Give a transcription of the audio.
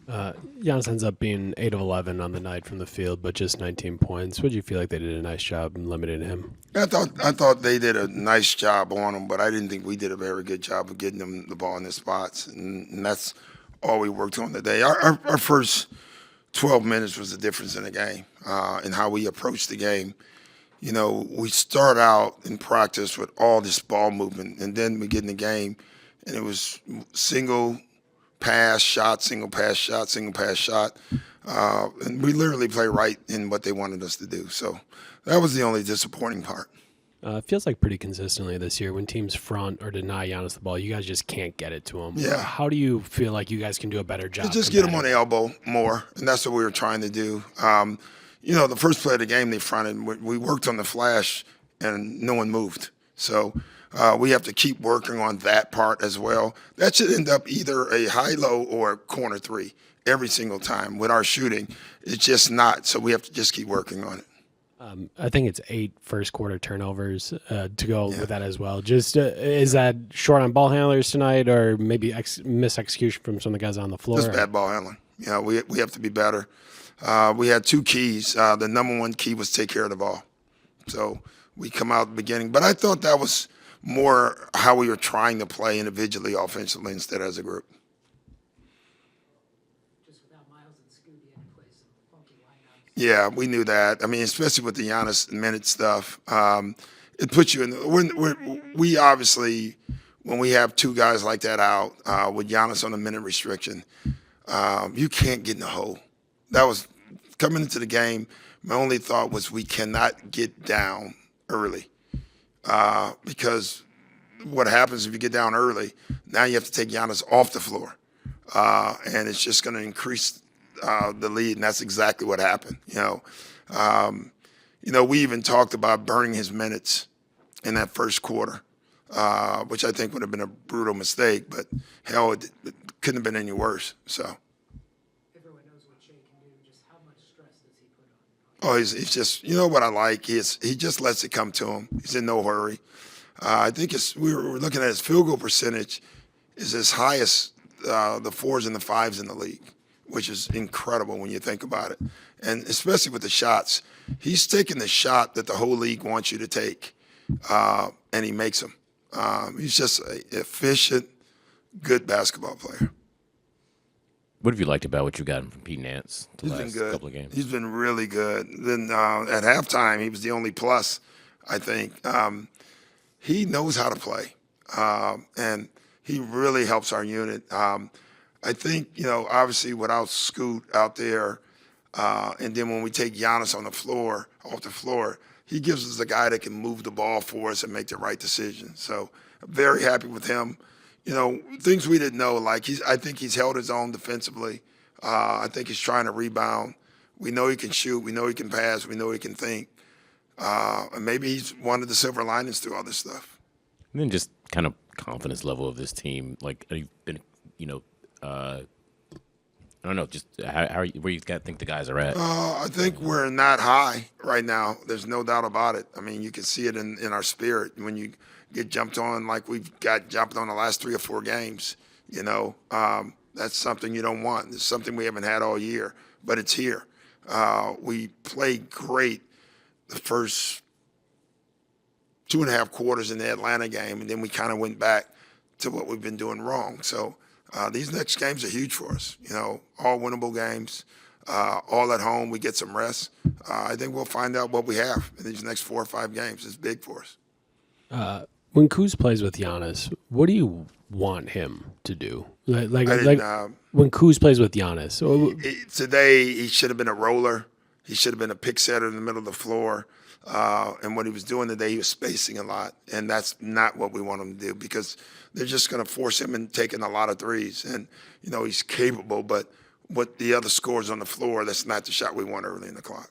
Giannis ends up being 8 of 11 on the night from the field, but just 19 points. Would you feel like they did a nice job in limiting him? I thought they did a nice job on him, but I didn't think we did a very good job of getting them the ball in the spots, and that's all we worked on today. Our first 12 minutes was the difference in the game, and how we approached the game. We start out in practice with all this ball movement, and then we get in the game, and it was single pass shot, single pass shot, single pass shot, and we literally play right in what they wanted us to do. So that was the only disappointing part. It feels like pretty consistently this year when teams front or deny Giannis the ball, you guys just can't get it to him. Yeah, How do you feel like you guys can do a better job just get them on combating? the elbow more, and that's what we were trying to do. The first play of the game they fronted, we worked on the flash, and no one moved. So we have to keep working on that part as well. That should end up either a high-low or a corner three every single time. With our shooting, it's just not. So we have to just keep working on it. I think it's 8 first quarter turnovers to go Yeah. with that as well. Just is that short on ball handlers tonight, or maybe miss execution from some of the guys on the floor? Just bad ball handling. We have to be better. We had two keys. The number one key was take care of the ball. So we come out at the beginning. But I thought that was more how we were trying to play individually, offensively, instead of as a group. Just without Miles and Scoot, you had to play some funky lineups. Yeah, we knew that. I mean, especially with the Giannis minute stuff, it puts you in. We obviously, when we have two guys like that out with Giannis on a minute restriction, you can't get in the hole. That was coming into the game. My only thought was we cannot get down early because what happens if you get down early? Now you have to take Giannis off the floor, and it's just going to increase the lead, and that's exactly what happened. We even talked about burning his minutes in that first quarter, which I think would have been a brutal mistake. But hell, it couldn't have been any worse. So. Everyone knows what Shea can do. Just how much stress does he put on? Oh, he's just, what I like is he just lets it come to him. He's in no hurry. I think we were looking at his field goal percentage is as high as the fours and the fives in the league, which is incredible when you think about it. And especially with the shots, he's taking the shot that the whole league wants you to take, and he makes them. He's just an efficient, good basketball player. What have you liked about what you got from Pete Nance the He's been last good. couple of games? He's been really good. Then at halftime, he was the only plus, I think. He knows how to play, and he really helps our unit. I think, obviously without Scoot out there, and then when we take Giannis off the floor, he gives us a guy that can move the ball for us and make the right decision. So I'm very happy with him. Things we didn't know, like I think he's held his own defensively. I think he's trying to rebound. We know he can shoot. We know he can pass. We know he can think. And maybe he's one of the silver linings through all this stuff. And then just kind of confidence level of this team. Like, have you been, I don't know, just where you think the guys are at? I think we're not high right now. There's no doubt about it. I mean, you can see it in our spirit when you get jumped on like we've got jumped on the last 3 or 4 games. That's something you don't want. It's something we haven't had all year, but it's here. We played great the first 2.5 quarters in the Atlanta game, and then we kind of went back to what we've been doing wrong. So these next games are huge for us. All winnable games, all at home. We get some rest. I think we'll find out what we have in these next 4 or 5 games. It's big for us. When Kuz plays with Giannis, what do you want him to do? Like when Kuz plays with Giannis. Today, he should have been a roller. He should have been a pick setter in the middle of the floor. And what he was doing today, he was spacing a lot. And that's not what we want him to do because they're just going to force him in taking a lot of threes. And, he's capable, but what the other scores on the floor, that's not the shot we want early in the clock.